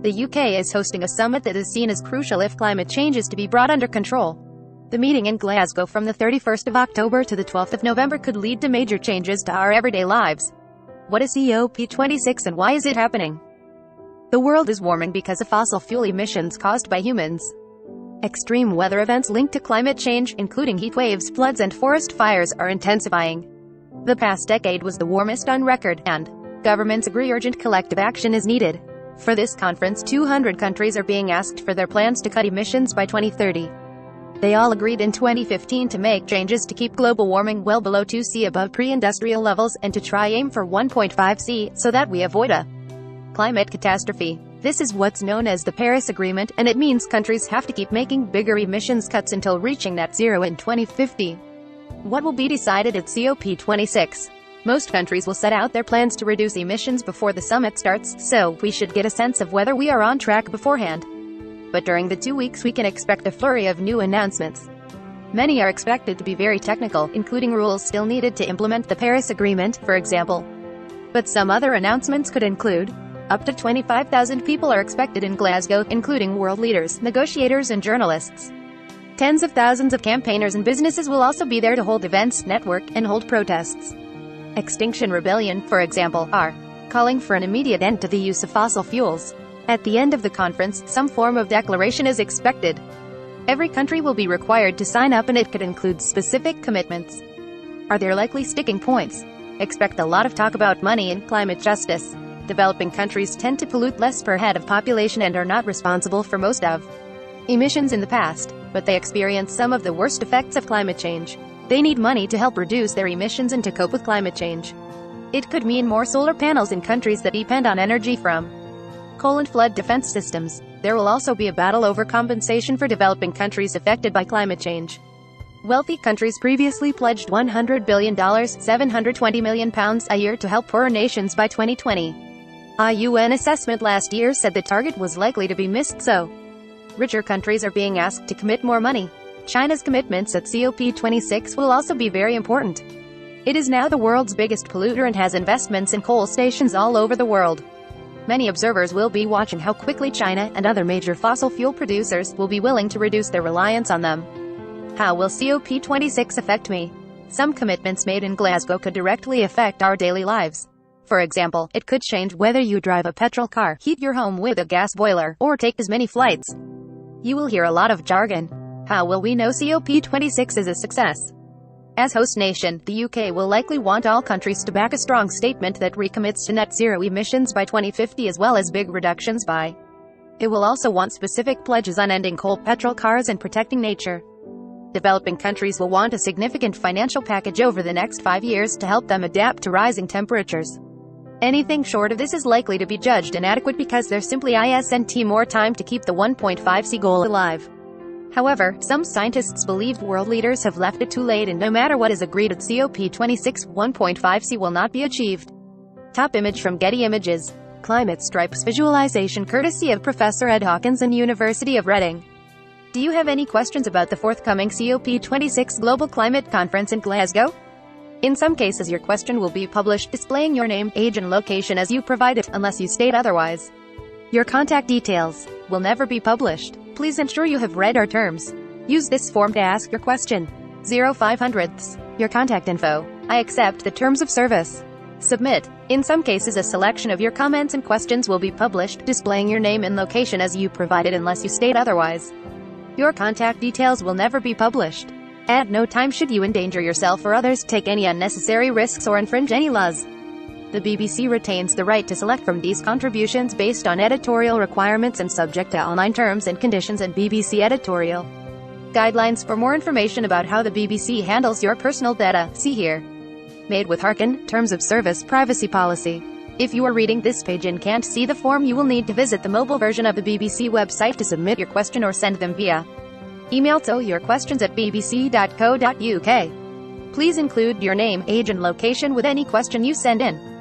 The UK is hosting a summit that is seen as crucial if climate change is to be brought under control. The meeting in Glasgow from the 31st of October to the 12th of November could lead to major changes to our everyday lives. What is COP26 and why is it happening? The world is warming because of fossil fuel emissions caused by humans. Extreme weather events linked to climate change, including heat waves, floods and forest fires, are intensifying. The past decade was the warmest on record, and governments agree urgent collective action is needed. For this conference, 200 countries are being asked for their plans to cut emissions by 2030. They all agreed in 2015 to make changes to keep global warming well below 2°C above pre-industrial levels, and to try aim for 1.5°C, so that we avoid a climate catastrophe. This is what's known as the Paris Agreement, and it means countries have to keep making bigger emissions cuts until reaching net zero in 2050. What will be decided at COP26? Most countries will set out their plans to reduce emissions before the summit starts, so we should get a sense of whether we are on track beforehand. But during the 2 weeks we can expect a flurry of new announcements. Many are expected to be very technical, including rules still needed to implement the Paris Agreement, for example. But some other announcements could include: up to 25,000 people are expected in Glasgow, including world leaders, negotiators and journalists. Tens of thousands of campaigners and businesses will also be there to hold events, network, and hold protests. Extinction Rebellion, for example, are calling for an immediate end to the use of fossil fuels. At the end of the conference, some form of declaration is expected. Every country will be required to sign up, and it could include specific commitments. Are there likely sticking points? Expect a lot of talk about money and climate justice. Developing countries tend to pollute less per head of population and are not responsible for most of emissions in the past, but they experience some of the worst effects of climate change. They need money to help reduce their emissions and to cope with climate change. It could mean more solar panels in countries that depend on energy from coal and flood defense systems. There will also be a battle over compensation for developing countries affected by climate change. Wealthy countries previously pledged $100 billion, £720 million a year to help poorer nations by 2020. A UN assessment last year said the target was likely to be missed, so richer countries are being asked to commit more money. China's commitments at COP26 will also be very important. It is now the world's biggest polluter and has investments in coal stations all over the world. Many observers will be watching how quickly China and other major fossil fuel producers will be willing to reduce their reliance on them. How will COP26 affect me? Some commitments made in Glasgow could directly affect our daily lives. For example, it could change whether you drive a petrol car, heat your home with a gas boiler, or take as many flights. You will hear a lot of jargon. How will we know COP26 is a success? As host nation, the UK will likely want all countries to back a strong statement that recommits to net zero emissions by 2050 as well as big reductions by. It will also want specific pledges on ending coal, petrol cars and protecting nature. Developing countries will want a significant financial package over the next 5 years to help them adapt to rising temperatures. Anything short of this is likely to be judged inadequate because there simply isn't more time to keep the 1.5°C goal alive. However, some scientists believe world leaders have left it too late, and no matter what is agreed at COP26, 1.5°C will not be achieved. Top image from Getty Images. Climate stripes visualization courtesy of Professor Ed Hawkins and University of Reading. Do you have any questions about the forthcoming COP26 Global Climate Conference in Glasgow? In some cases your question will be published, displaying your name, age and location as you provide it, unless you state otherwise. Your contact details will never be published. Please ensure you have read our terms. Use this form to ask your question. 0500ths. Your contact info. I accept the terms of service. Submit. In some cases a selection of your comments and questions will be published, displaying your name and location as you provided unless you state otherwise. Your contact details will never be published. At no time should you endanger yourself or others, take any unnecessary risks or infringe any laws. The BBC retains the right to select from these contributions based on editorial requirements and subject to online terms and conditions and BBC editorial guidelines. For more information about how the BBC handles your personal data, see here. Made with Harkin, Terms of Service Privacy Policy. If you are reading this page and can't see the form, you will need to visit the mobile version of the BBC website to submit your question or send them via email to yourquestions@bbc.co.uk. Please include your name, age and location with any question you send in.